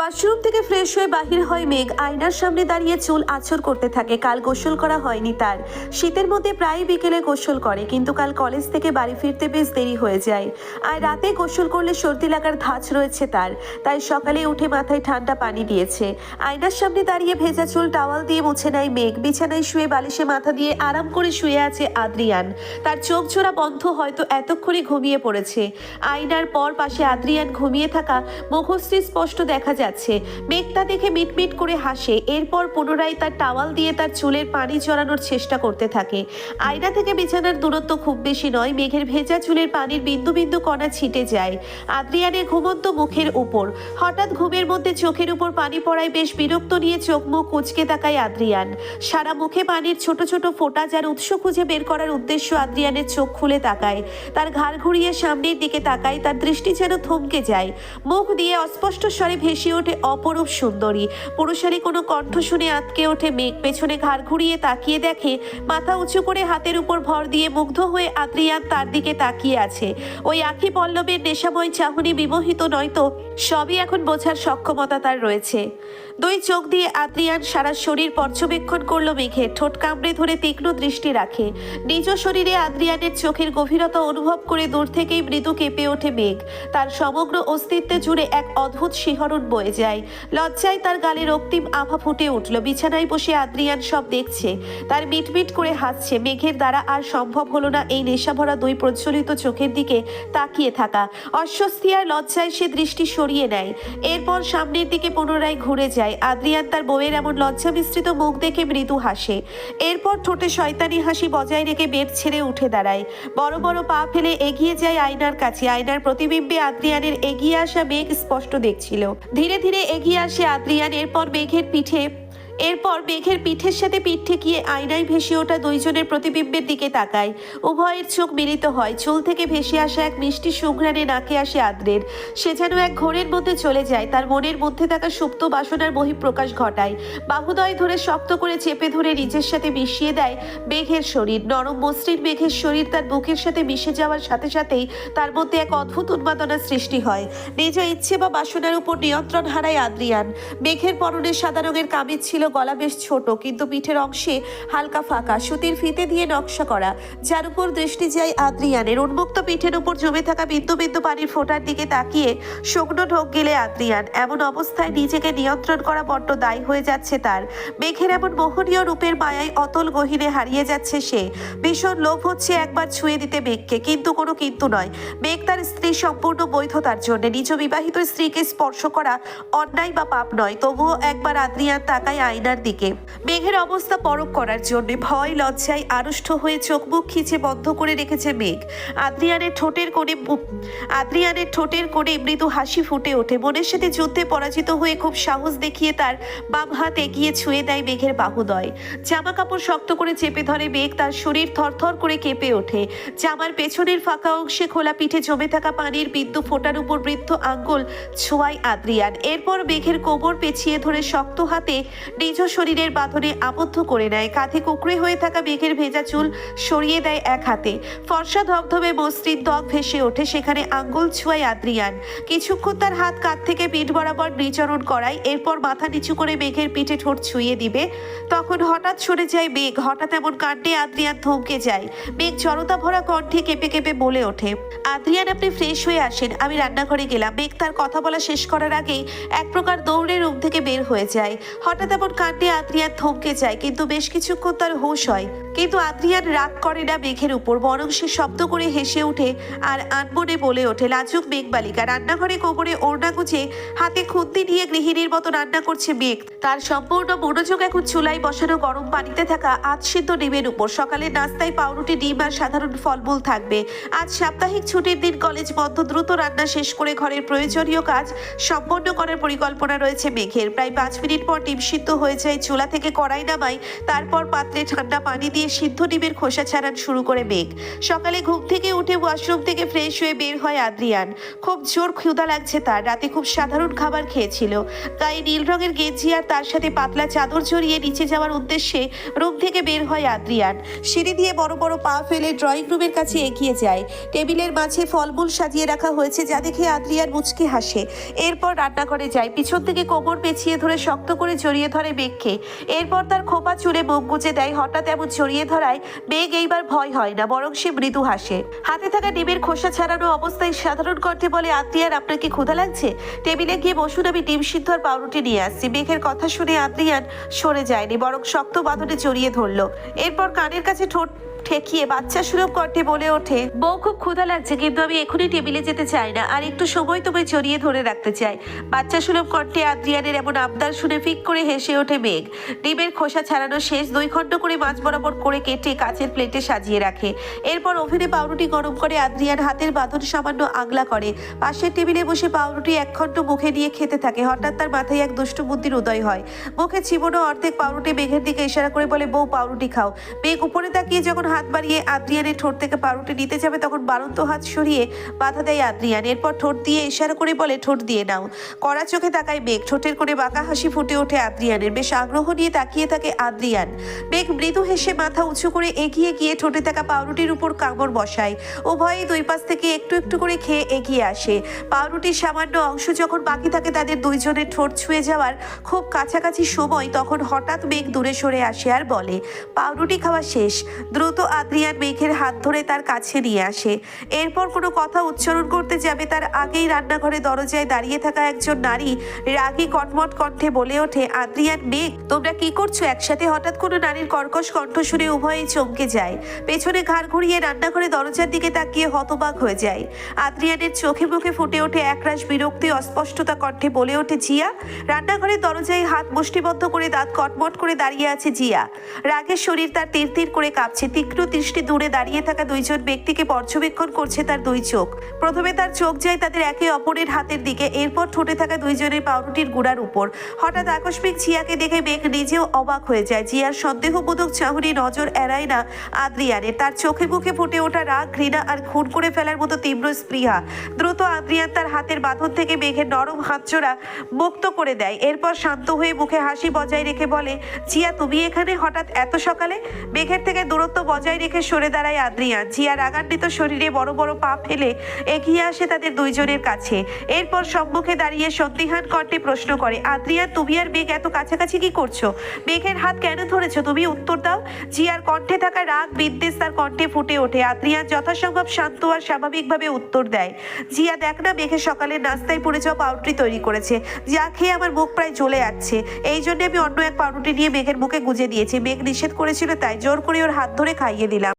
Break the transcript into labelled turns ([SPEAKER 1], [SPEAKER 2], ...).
[SPEAKER 1] Washroom থেকে fresh হয়ে বাহির হয় মেঘ। আয়নার সামনে দাঁড়িয়ে চুল আঁচড় করতে থাকে। কাল গোসল করা হয়নি তার। শীতের মধ্যে প্রায় বিকেলে গোসল করে, কিন্তু কাল কলেজ থেকে বাড়ি ফিরতে বেশ দেরি হয়ে যায়। আর রাতে গোসল করলে সর্দি লাগার ধাঁচ রয়েছে তার, তাই সকালে উঠে মাথায় ঠান্ডা পানি দিয়েছে। আয়নার সামনে দাঁড়িয়ে ভেজা চুল টাওয়াল দিয়ে মুছে নেয় মেঘ। বিছানায় শুয়ে বালিশে মাথা দিয়ে আরাম করে শুয়ে আছে আদ্রিয়ান। তার চোখ জোড়া বন্ধ, হয়তো এতক্ষণে ঘুমিয়ে পড়েছে। আয়নার পর পাশে আদ্রিয়ান ঘুমিয়ে থাকা মুখশ্রী স্পষ্ট দেখা যাচ্ছে। মেঘ তা দেখে মিটমিট করে হাসে। এরপর পুনরায় তার টাওয়াল দিয়ে তার চুলের পানি জড়ানোর চেষ্টা করতে থাকে। আয়না থেকে বিছানার দূরত্ব খুব বেশি নয়। মেঘের ভেজা চুলের পানির বিন্দু বিন্দু কণা ছিটে যায় আদ্রিয়ানের ঘুমন্ত মুখের উপর। হঠাৎ ঘুমের মধ্যে চোখের উপর পানি পড়ায় বেশ বিরক্ত নিয়ে চোখ মুখ কুঁচকে তাকায় আদ্রিয়ান। সারা মুখে পানির ছোট ছোট ফোঁটা, যার উৎস খুঁজে বের করার উদ্দেশ্য আদ্রিয়ানের চোখ খুলে তাকায়। তার ঘাড় ঘুরিয়ে সামনের দিকে তাকায়। তার দৃষ্টি যেন থমকে যায়। মুখ দিয়ে অস্পষ্ট স্বরে ভেসে ওঠে অপরূপ সুন্দরী। পুরুষালী কোনো কণ্ঠ শুনে আটকে ওঠে মেঘ। পেছনে ঘাড় ঘুরিয়ে তাকিয়ে দেখে মাথা উঁচু করে হাতের উপর ভর দিয়ে মুগ্ধ হয়ে আদ্রিয়ান তার দিকে তাকিয়ে আছে। ওই আঁখি পল্লবের নেশাময় চাহনি বিমোহিত নয়তো সবই এখন বোঝার সক্ষমতা তার রয়েছে। দুই চোখ দিয়ে আদ্রিয়ান সারা শরীর পর্যবেক্ষণ করলো মেঘের। ঠোঁট কামড়ে ধরে তীক্ষ্ণ দৃষ্টি রাখে নিজ শরীরে। আদ্রিয়ানের চোখের গভীরতা অনুভব করে দূর থেকেই মৃদু কেঁপে ওঠে মেঘ। তার সমগ্র অস্তিত্বে জুড়ে এক অদ্ভুত শিহরণ বয়ে যায়। লজ্জায় তার গালে রক্তিম আভা ফুটে উঠল। বিছানায় বসে আদ্রিয়ান সব দেখছে। তার মিটমিট করে হাসছে। মেঘের দ্বারা আর সম্ভব হলো না এই নেশাভরা দুই প্রজ্বলিত চোখের দিকে তাকিয়ে থাকা। অস্বস্তি আর লজ্জায় সে দৃষ্টি সরিয়ে নেয়। এরপর সামনের দিকে পুনরায় ঘুরে যায়। আদ্রিয়ান তার বউয়ের এমন লজ্জা মিশ্রিত মুখ দেখে মৃদু হাসে। এরপর ঠোঁটে শয়তানি হাসি বজায় রেখে বেড ছেড়ে উঠে দাঁড়ায়। বড় বড় পা ফেলে এগিয়ে যায় আয়নার কাছে। আয়নার প্রতিবিম্বে আদ্রিয়ানের এগিয়ে আসা মেঘ স্পষ্ট দেখছিল। ধীরে ধীরে এগিয়ে আসে আদ্রিয়ান। এরপর মেঘের পিঠের সাথে পিঠ ঠেকিয়ে আয়নায় ভেসে ওঠা দুইজনের প্রতিবিম্বের দিকে তাকায়। উভয়ের চোখ মিলিত হয়। চুল থেকে ভেসে আসা এক মিষ্টি সুঘ্রাণে নাকে আসে আদ্রের। সে যেন এক ঘোরের মধ্যে চলে যায়। তার মনের মধ্যে থাকা সুপ্ত বাসনার বহিঃপ্রকাশ ঘটায়। বাহুদয় ধরে শক্ত করে চেপে ধরে নিজের সাথে মিশিয়ে দেয় মেঘের শরীর। নরম মসৃণ মেঘের শরীর তার বুকের সাথে মিশে যাওয়ার সাথে সাথেই তার মধ্যে এক অদ্ভুত উন্মাদনার সৃষ্টি হয়। নিজ ইচ্ছে বা বাসনার উপর নিয়ন্ত্রণ হারায় আদ্রিয়ান। মেঘের পরনে সাদা রঙের কামিজ ছিল। গলা বেশ ছোট, কিন্তু পিঠের অংশে হালকা ফাঁকা, সুতির ফিতে দিয়ে নকশা করা, যার উপর দৃষ্টি যায় আদ্রিয়ানের। উন্মুক্ত পিঠের উপর জমে থাকা বিন্দু বিন্দু পানির ফোঁটার দিকে তাকিয়ে শুকনো ঢোক গেলে আদ্রিয়ান। এমন অবস্থায় নিজেকে নিয়ন্ত্রণ করা বড্ড দায়ী হয়ে যাচ্ছে তার। মেঘের এমন মোহনীয় রূপের মায়ায় অতল গহীনে হারিয়ে যাচ্ছে সে। ভীষণ লোভ হচ্ছে একবার ছুঁয়ে দিতে মেঘকে, কিন্তু কোনো কিন্তু নয়। মেঘ তার স্ত্রী, সম্পূর্ণ বৈধতার জন্য। নিজ বিবাহিত স্ত্রীকে স্পর্শ করা অন্যায় বা পাপ নয়। তবুও একবার আদ্রিয়ান তাকায় আয়নার দিকে মেঘের অবস্থা পরখ করার জন্য। ভয় লজ্জায় আড়ষ্ট হয়ে চোখ মুখ খিচে বন্ধ করে রেখেছে মেঘ। আদ্রিয়ানের ঠোঁটের কোণে মৃদু হাসি ফুটে ওঠে। মনের সাথে যুদ্ধে পরাজিত হয়ে খুব সাহস দেখিয়ে তার বাম হাত এগিয়ে ছুঁয়ে দেয় মেঘের বাহুদয়। জামা কাপড় শক্ত করে চেপে ধরে মেঘ। তার শরীর থরথর করে কেঁপে ওঠে। জামার পেছনের ফাঁকা অংশে খোলা পিঠে জমে থাকা পানির বিন্দু ফোঁটার উপর বৃদ্ধ আঙ্গুল ছোঁয়ায় আদ্রিয়ান। এরপর মেঘের কোমর পেঁচিয়ে ধরে শক্ত হাতে নিজ শরীরের বাঁধনে আবদ্ধ করে নেয়। কাঁধে কুঁকড়ে হয়ে থাকা মেঘের ভেজা চুল সরিয়ে দেয় এক হাতে। ফর্সা ধবধবে মসৃণ ত্বক ভেসে ওঠে। সেখানে আঙ্গুল ছোঁয়ায় আদ্রিয়ান। কিছুক্ষণ তার হাত কাঁধ থেকে পিঠ বরাবর নিচরণ করায়। এরপর মাথা নিচু করে মেঘের পিঠে ঠোঁট ছুঁয়ে দিবে। তখন হঠাৎ সরে যায় মেঘ। হঠাৎ এমন কাণ্ডে আদ্রিয়ান থমকে যায়। মেঘ জড়তা ভরা কণ্ঠে কেঁপে কেঁপে বলে ওঠে, আদ্রিয়ান, আপনি ফ্রেশ হয়ে আসেন, আমি রান্নাঘরে গেলাম। মেঘ তার কথা বলা শেষ করার আগেই এক প্রকার দৌড়ে রুম থেকে বের হয়ে যায়। হঠাৎ এমন কাণ্ডে আদ্রিয়ান থমকে যায়, কিন্তু বেশ কিছুক্ষণ তার হুঁশ হয়। কিন্তু আদ্রিয়ান রাগ করে না মেঘের উপর, বরং সে শব্দ করে হেসে ওঠে আর আনমনে বলে ওঠে, লাজুক মেঘ বালিকা। রান্নাঘরে কোমরে ওড়না গুজে হাতে খুন্তি নিয়ে গৃহিণীর মতো রান্না করছে মেঘ। তার সম্পূর্ণ মনোযোগ এখন চুলায় বসানো গরম পানিতে থাকা আধ সিদ্ধ ডিমের উপর। সকালের নাস্তায় পাউরুটি, ডিম আর সাধারণ ফলমূল থাকবে। আজ সাপ্তাহিক ছুটির দিন, কলেজ বন্ধ। দ্রুত রান্না শেষ করে ঘরের প্রয়োজনীয় কাজ সম্পন্ন করার পরিকল্পনা রয়েছে মেঘের। প্রায় 5 মিনিট পর ডিম সিদ্ধ হয়ে যায়। চুলা থেকে কড়াই নামায়, তারপর পাত্রে ঠান্ডা পানি দিয়ে সিদ্ধ ডিমের খোসা ছাড়ান শুরু করে মেঘ। সকালে ঘুম থেকে উঠে ওয়াশরুম থেকে ফ্রেশ হয়ে বের হয় আদ্রিয়ান। খুব জোর ক্ষুধা লাগছে তার। রাতে খুব সাধারণ খাবার খেয়েছিল। গায়ে নীল রঙের গেঞ্জি আর তার সাথে পাতলা চাদর জড়িয়ে নিচে যাওয়ার উদ্দেশ্যে রুম থেকে বের হয় আদ্রিয়ান। সিঁড়ি দিয়ে বড় বড় পা ফেলে ড্রয়িং রুমের কাছে এগিয়ে যায়। টেবিলের মাঝে ফলমূল সাজিয়ে রাখা হয়েছে, যা দেখে আদ্রিয়ান মুচকি হাসে। এরপর রান্নাঘরে যায়। পিছন থেকে কোমর পেঁচিয়ে ধরে শক্ত করে জড়িয়ে ধরে মেঘকে। এরপর তার খোপা চুলে মুখ গুজে দেয়। হঠাৎ এমন জড়িয়ে ধরায় মেঘ এইবার ভয় হয় না, বরং সে মৃদু হাসে। হাতে থাকা ডিমের খোসা ছাড়ানো অবস্থায় সাধারণ কণ্ঠে বলে, আদ্রিয়ান আপনার কি ক্ষুধা লাগছে? টেবিলে গিয়ে বসুন, আমি ডিম সিদ্ধ আর পাউরুটি নিয়ে আসছি। মেঘের কথা শুনে আদ্রিয়ান সরে যায়নি, বরং শক্ত বাঁধনে জড়িয়ে ধরলো। এরপর কানের কাছে ঠোঁট ঠেকিয়ে বাচ্চা সুলভ কণ্ঠে বলে ওঠে, বউ খুব ক্ষুধা লাগছে, কিন্তু আমি এখনই টেবিলে যেতে চাই না, আর একটু সময় তোমায় জড়িয়ে ধরে রাখতে চাই। বাচ্চা সুলভ কণ্ঠে আদ্রিয়ানের এমন আবদার শুনে ফিক করে হেসে ওঠে মেঘ। ডিমের খোসা ছাড়ানো শেষ, 2 খণ্ড করে মাছ বরাবর করে কেটে কাচের প্লেটে সাজিয়ে রাখে। এরপর ওভেনে পাউরুটি গরম করে আদ্রিয়ান হাতের বাঁধন সামান্য আগলা করে পাশের টেবিলে বসে পাউরুটি 1 খণ্ড মুখে নিয়ে খেতে থাকে। হঠাৎ তার মাথায় এক দুষ্টু বুদ্ধির উদয় হয়। মুখে চিবোনো অর্ধেক পাউরুটি মেঘের দিকে ইশারা করে বলে, বউ পাউরুটি খাও। মেঘ উপরে তাকিয়ে যখন হাত বাড়িয়ে আদ্রিয়ানের ঠোঁট থেকে পাউরুটি নিতে যাবে, তখন বাড়ন্ত হাত সরিয়ে বাধা দেয় আদ্রিয়ান। এরপর ঠোঁট দিয়ে ইশারা করে বলে, ঠোঁট দিয়ে নাও। কড়া চোখে তাকায় মেঘ। ঠোঁটের কোণে বাঁকা হাসি ফুটে ওঠে আদ্রিয়ানের। বেশ আগ্রহ নিয়ে তাকিয়ে থাকে আদ্রিয়ান। মেঘ মৃদু হেসে মাথা উঁচু করে এগিয়ে গিয়ে ঠোঁটে থাকা পাউরুটির উপর কামড় বসায়। উভয়ই 2 পাশ থেকে একটু একটু করে খেয়ে এগিয়ে আসে। পাউরুটির সামান্য অংশ যখন বাকি থাকে তাদের দুইজনের ঠোঁট ছুঁয়ে যাওয়ার খুব কাছাকাছি সময়, তখন হঠাৎ মেঘ দূরে সরে আসে আর বলে, পাউরুটি খাওয়া শেষ। দ্রুত আদ্রিয়ান মেঘের হাত ধরে তার কাছে নিয়ে আসে। এরপর কোনো কথা উচ্চারণ করতে যাবে তার আগেই রান্নাঘরে দরজায় দাঁড়িয়ে থাকা একজন নারী রাগী কটমট কণ্ঠে বলে ওঠে, আদ্রিয়ান, মেঘ, তোমরা কি করছো একসাথে? হঠাৎ কোনো নারীর কর্কশ কণ্ঠ শুনে উভয়েই চমকে যায়। পেছনে ঘাড় ঘুরিয়ে রান্নাঘরে দরজার দিকে তাকিয়ে হতবাক হয়ে যায়। আদ্রিয়ানের চোখে মুখে ফুটে ওঠে একরাশ বিরক্তি, অস্পষ্টতা কণ্ঠে বলে ওঠে, জিয়া। রান্নাঘরের দরজায় হাত মুষ্টিবদ্ধ করে দাঁত কটমট করে দাঁড়িয়ে আছে জিয়া। রাগের শরীর তার তীর তীর করে কাঁপছে। তীক্ষ্ণ দৃষ্টি দূরে দাঁড়িয়ে থাকা 2 জন ব্যক্তিকে পর্যবেক্ষণ করছে তার 2 চোখ। প্রথমে তার চোখ যায় তাদের একে অপরের হাতের দিকে, এরপর ঠোঁটে থাকা 2 জনের পাউরুটির গুঁড়ার উপর। হঠাৎ আকস্মিক জিয়াকে দেখে মেঘ নিজেও অবাক হয়ে যায়। জিয়ার সন্দেহবোধক চাহনি নজর এড়ায় না আদ্রিয়ানের। তার চোখে মুখে ফুটে ওঠা রাগ, ঘৃণা আর খুন করে ফেলার মতো তীব্র স্পৃহা। দ্রুত আদ্রিয়ান তার হাতের বাঁধন থেকে মেঘের নরম হাতজোড়া মুক্ত করে দেয়। এরপর শান্ত হয়ে মুখে হাসি বজায় রেখে বলে, জিয়া, তুমি এখানে হঠাৎ এত সকালে? মেঘের থেকে দূরত্ব বজায় রেখে সরে দাঁড়ায় আদ্রিয়ান। জিয়া রাগান্বিত শরীরে বড় বড় পা ফেলে এগিয়ে আসে তাদের 2 জনের কাছে। এরপর সম্মুখে দাঁড়িয়ে সন্দিহান কণ্ঠে প্রশ্ন করে, আদ্রিয়ান, তুমি আর মেঘ এত কাছাকাছি কি করছো? মেঘের হাত কেন ধরেছো? তুমি উত্তর দাও। জিয়ার কণ্ঠে থাকা রাগ, বিদ্বেষ তার কণ্ঠে ফুটে ওঠে। আদ্রিয়ান যথাসম্ভব শান্ত আর স্বাভাবিকভাবে উত্তর দেয়, জিয়া, দেখ না, মেঘের সকালের নাস্তায় পড়ে যাওয়া পাউরুটি তৈরি করেছে, যা খেয়ে আমার মুখ প্রায় জ্বলে যাচ্ছে। এই জন্য আমি অন্য এক পাউরুটি নিয়ে মেঘের মুখে গুজে দিয়েছি। মেঘ নিষেধ করেছিল, তাই জোর করে ওর হাত ধরে খাইয়ে দিলাম।